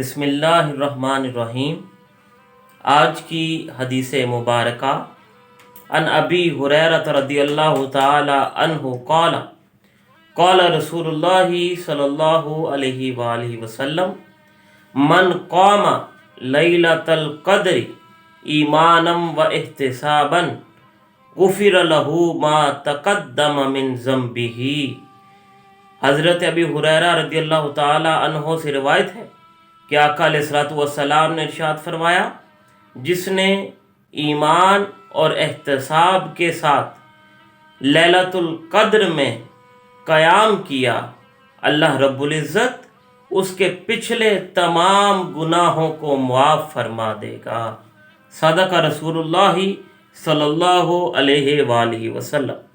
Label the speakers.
Speaker 1: بسم اللہ الرحمن الرحیم۔ آج کی حدیث مبارکہ عن ابی ہریرہ رضی اللہ تعالی عنہ قال قال رسول اللہ صلی اللہ علیہ وآلہ وسلم من قام لیلۃ القدر ایمانا و احتسابا غفر له ما تقدم من ذنبہ۔ حضرت ابی ہریرہ رضی اللہ تعالی عنہ سے روایت ہے کہ آقا علیہ الصلوۃ والسلام نے ارشاد فرمایا، جس نے ایمان اور احتساب کے ساتھ لیلۃ القدر میں قیام کیا، اللہ رب العزت اس کے پچھلے تمام گناہوں کو معاف فرما دے گا۔ صدق رسول اللہ صلی اللہ علیہ وآلہ وسلم۔